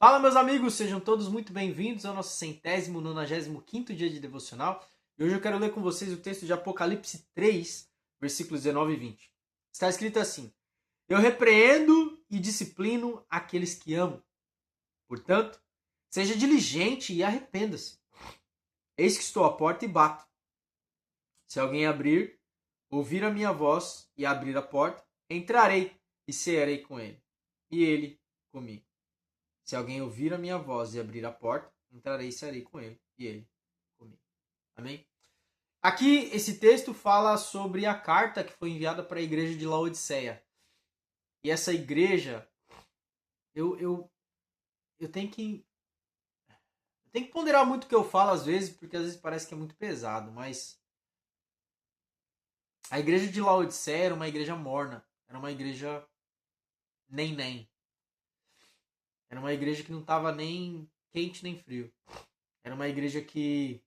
Fala, meus amigos, sejam todos muito bem-vindos ao nosso 195º dia de devocional. E hoje eu quero ler com vocês o texto de Apocalipse 3, versículos 19 e 20. Está escrito assim: Eu repreendo e disciplino aqueles que amo. Portanto, seja diligente e arrependa-se. Eis que estou à porta e bato. Se alguém ouvir a minha voz e abrir a porta, entrarei e cearei com ele, e ele comigo. Se alguém ouvir a minha voz e abrir a porta, entrarei e cearei com ele, e ele comigo. Amém? Aqui, esse texto fala sobre a carta que foi enviada para a igreja de Laodiceia. E essa igreja, eu tenho que ponderar muito o que eu falo às vezes, porque às vezes parece que é muito pesado, mas a igreja de Laodiceia era uma igreja morna, era uma igreja nem. Era uma igreja que não estava nem quente nem frio. Era uma igreja que,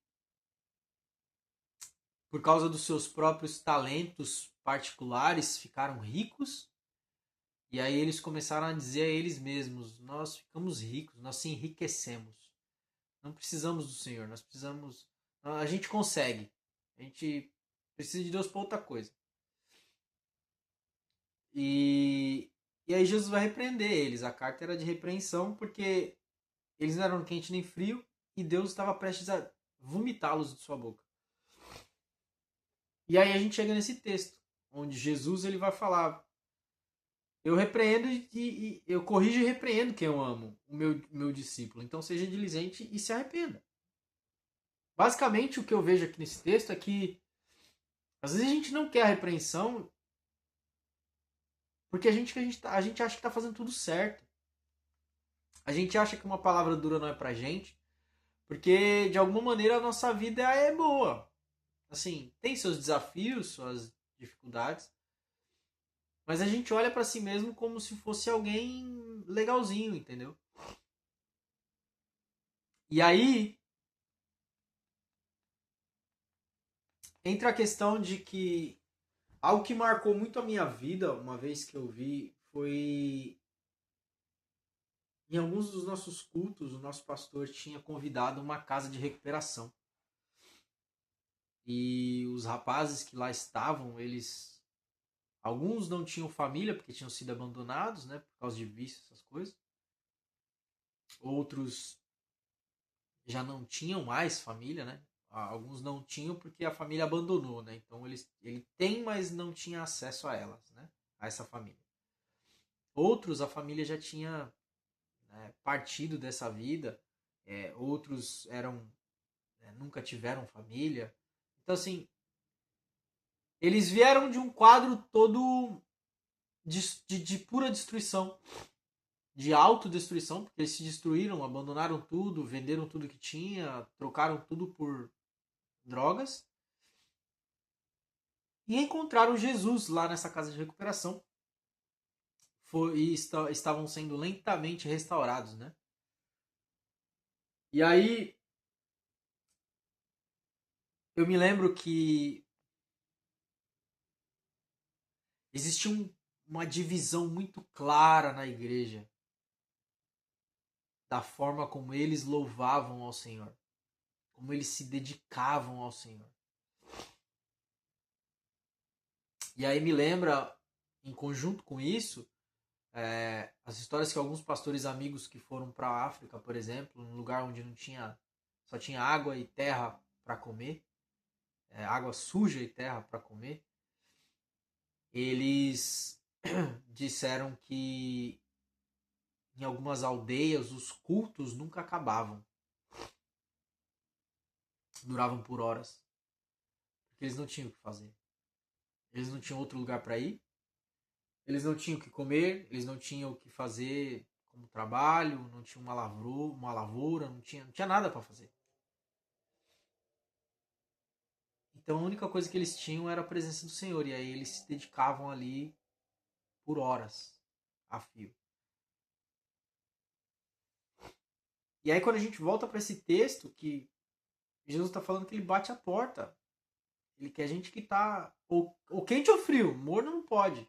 por causa dos seus próprios talentos particulares, ficaram ricos. E aí eles começaram a dizer a eles mesmos: nós ficamos ricos, nós se enriquecemos. Não precisamos do Senhor, nós precisamos. A gente consegue. A gente precisa de Deus para outra coisa. E aí Jesus vai repreender eles. A carta era de repreensão porque eles não eram quente nem frio e Deus estava prestes a vomitá-los de sua boca. E aí a gente chega nesse texto, onde Jesus ele vai falar: eu repreendo e eu corrijo e repreendo quem eu amo, o meu discípulo. Então seja diligente e se arrependa. Basicamente o que eu vejo aqui nesse texto é que às vezes a gente não quer a repreensão porque a gente acha que está fazendo tudo certo. A gente acha que uma palavra dura não é pra gente, porque de alguma maneira a nossa vida é boa. Assim, tem seus desafios, suas dificuldades, mas a gente olha pra si mesmo como se fosse alguém legalzinho, entendeu? E aí entra a questão de que algo que marcou muito a minha vida, uma vez que eu vi, foi em alguns dos nossos cultos, o nosso pastor tinha convidado uma casa de recuperação. E os rapazes que lá estavam, eles alguns não tinham família porque tinham sido abandonados, né, por causa de vício, essas coisas. Outros já não tinham mais família, né? Alguns não tinham porque a família abandonou, né? Então ele tem, mas não tinha acesso a elas, né? A essa família. Outros a família já tinha, né, partido dessa vida. Outros nunca tiveram família. Então assim, eles vieram de um quadro todo de pura destruição, de autodestruição, porque eles se destruíram, abandonaram tudo, venderam tudo que tinha, trocaram tudo por drogas e encontraram Jesus lá nessa casa de recuperação estavam sendo lentamente restaurados, né? E aí eu me lembro que existia uma divisão muito clara na igreja da forma como eles louvavam ao Senhor, como eles se dedicavam ao Senhor. E aí me lembra, em conjunto com isso, as histórias que alguns pastores amigos que foram para a África, por exemplo, num lugar onde só tinha água e terra para comer, água suja e terra para comer, eles disseram que em algumas aldeias os cultos nunca acabavam, duravam por horas, porque eles não tinham o que fazer, eles não tinham outro lugar para ir, eles não tinham o que comer, eles não tinham o que fazer como trabalho, não tinha uma lavoura, não tinha nada para fazer. Então a única coisa que eles tinham era a presença do Senhor. E aí eles se dedicavam ali por horas a fio. E aí quando a gente volta para esse texto, que Jesus está falando que ele bate a porta. Ele quer gente que está ou quente ou frio. Morno não pode.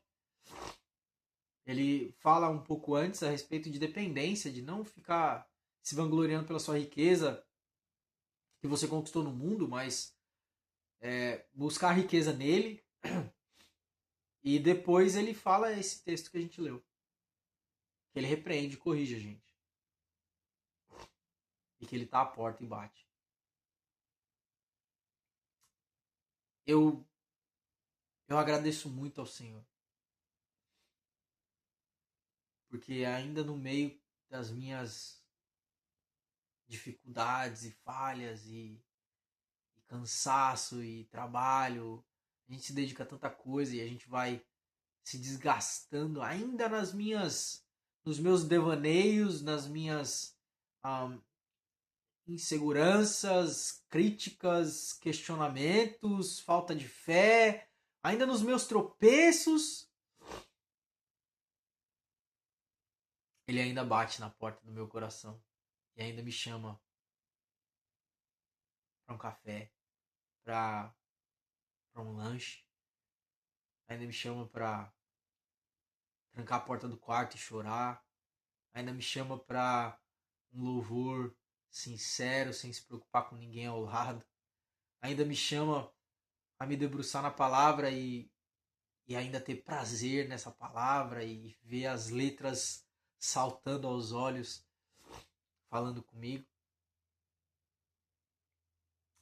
Ele fala um pouco antes a respeito de dependência, de não ficar se vangloriando pela sua riqueza que você conquistou no mundo, mas buscar a riqueza nele. E depois ele fala esse texto que a gente leu. Que ele repreende, corrige a gente. E que ele tá à porta e bate. Eu agradeço muito ao Senhor. Porque ainda no meio das minhas dificuldades e falhas e cansaço e trabalho, a gente se dedica a tanta coisa e a gente vai se desgastando ainda nos meus devaneios, nas minhas inseguranças, críticas, questionamentos, falta de fé, ainda nos meus tropeços, ele ainda bate na porta do meu coração e ainda me chama para um café, para um lanche, ainda me chama para trancar a porta do quarto e chorar, ainda me chama para um louvor sincero, sem se preocupar com ninguém ao lado, ainda me chama a me debruçar na palavra e ainda ter prazer nessa palavra e ver as letras saltando aos olhos, falando comigo.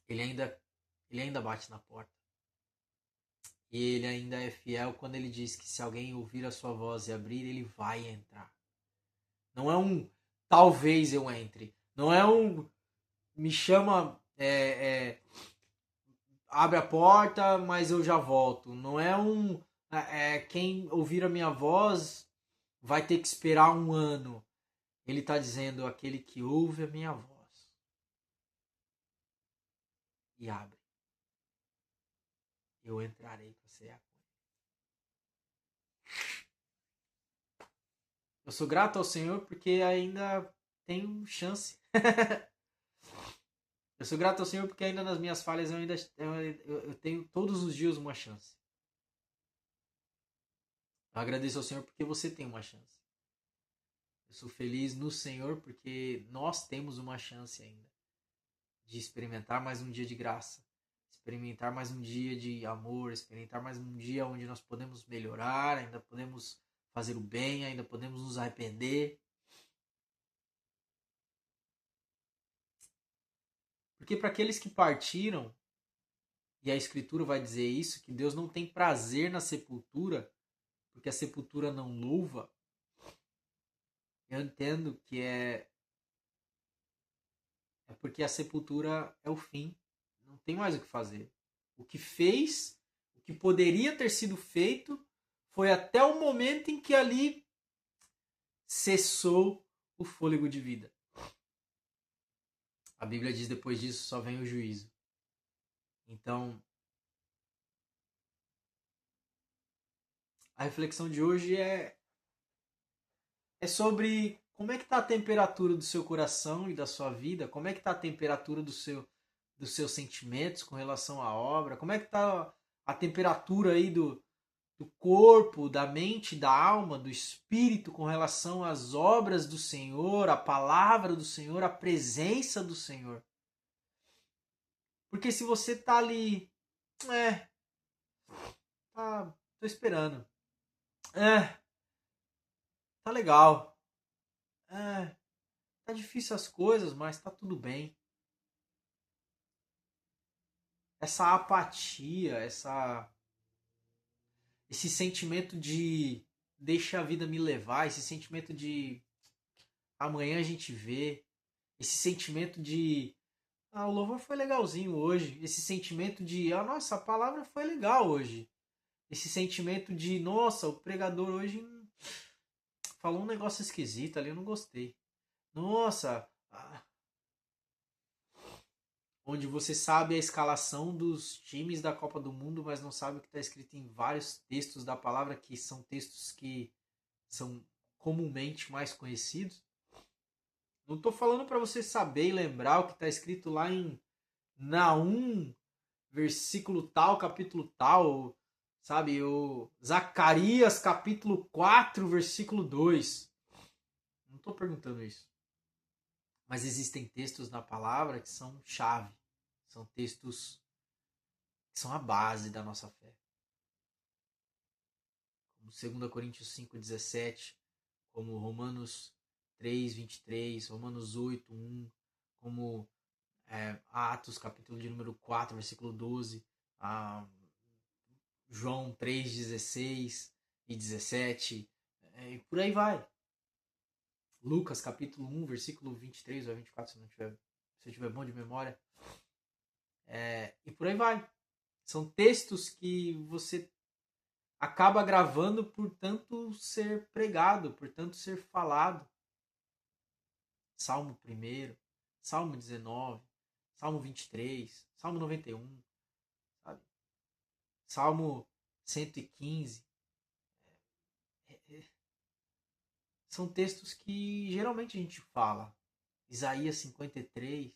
Ele ainda bate na porta. E ele ainda é fiel quando ele diz que se alguém ouvir a sua voz e abrir, ele vai entrar. Não é um talvez eu entre. Não é um me chama, abre a porta, mas eu já volto. Não é um quem ouvir a minha voz vai ter que esperar um ano. Ele está dizendo aquele que ouve a minha voz e abre. Eu entrarei para cear com ele. Eu sou grato ao Senhor porque ainda tenho chance. Eu sou grato ao Senhor porque ainda nas minhas falhas eu tenho todos os dias uma chance. Eu agradeço ao Senhor porque você tem uma chance. Eu sou feliz no Senhor porque nós temos uma chance ainda de experimentar mais um dia de graça, experimentar mais um dia de amor, experimentar mais um dia onde nós podemos melhorar, ainda podemos fazer o bem, ainda podemos nos arrepender. Porque para aqueles que partiram, e a Escritura vai dizer isso, que Deus não tem prazer na sepultura, porque a sepultura não louva, eu entendo que é porque a sepultura é o fim. Não tem mais o que fazer. O que fez, o que poderia ter sido feito, foi até o momento em que ali cessou o fôlego de vida. A Bíblia diz depois disso só vem o juízo. Então, a reflexão de hoje é sobre como é que está a temperatura do seu coração e da sua vida, como é que está a temperatura dos seus sentimentos com relação à obra, como é que está a temperatura aí do corpo, da mente, da alma, do espírito com relação às obras do Senhor, à palavra do Senhor, à presença do Senhor. Porque se você está ali, tô esperando, tá legal, tá difícil as coisas, mas tá tudo bem. Essa apatia, esse sentimento de deixa a vida me levar, esse sentimento de amanhã a gente vê, esse sentimento de o louvor foi legalzinho hoje, esse sentimento de nossa, a palavra foi legal hoje, esse sentimento de nossa, o pregador hoje falou um negócio esquisito ali, eu não gostei. Nossa, onde você sabe a escalação dos times da Copa do Mundo, mas não sabe o que está escrito em vários textos da palavra, que são textos que são comumente mais conhecidos. Não estou falando para você saber e lembrar o que está escrito lá em Naum, versículo tal, capítulo tal, Sabe, o Zacarias capítulo 4, versículo 2. Não estou perguntando isso. Mas existem textos na palavra que são chave. São textos que são a base da nossa fé. Como 2 Coríntios 5,17, como Romanos 3,23, Romanos 8,1, como Atos capítulo de número 4, versículo 12, João 3,16 e 17, e por aí vai. Lucas capítulo 1, versículo 23 ou 24, se eu tiver bom de memória. E por aí vai. São textos que você acaba gravando por tanto ser pregado, por tanto ser falado. Salmo 1, Salmo 19, Salmo 23, Salmo 91, sabe? Salmo 115. São textos que geralmente a gente fala. Isaías 53.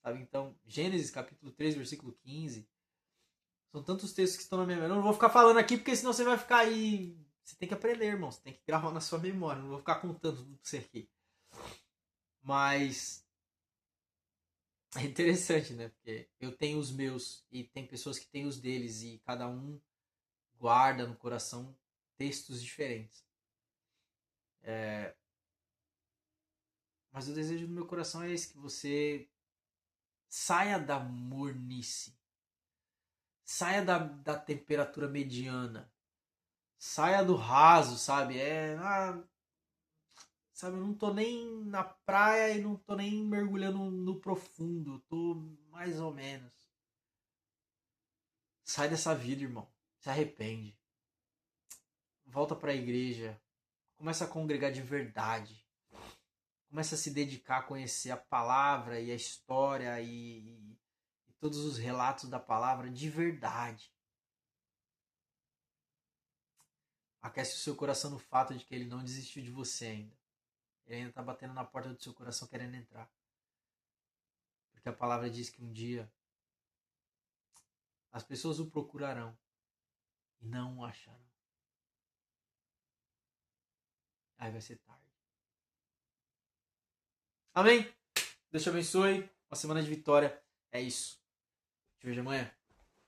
Sabe? Então, Gênesis capítulo 3, versículo 15. São tantos textos que estão na minha memória. Eu não vou ficar falando aqui porque senão você vai ficar aí. Você tem que aprender, irmão. Você tem que gravar na sua memória. Não vou ficar contando tudo pra você aqui. Mas é interessante, né? Porque eu tenho os meus e tem pessoas que têm os deles e cada um guarda no coração textos diferentes. Mas o desejo do meu coração é esse, que você saia da mornice. Saia da temperatura mediana. Saia do raso, sabe? Sabe, eu não tô nem na praia e não tô nem mergulhando no profundo. Eu tô mais ou menos. Sai dessa vida, irmão. Se arrepende. Volta pra igreja. Começa a congregar de verdade. Começa a se dedicar a conhecer a palavra e a história e todos os relatos da palavra de verdade. Aquece o seu coração no fato de que ele não desistiu de você ainda. Ele ainda está batendo na porta do seu coração querendo entrar. Porque a palavra diz que um dia as pessoas o procurarão e não o acharão. Aí vai ser tarde. Amém? Deus te abençoe. Uma semana de vitória. É isso. Te vejo amanhã.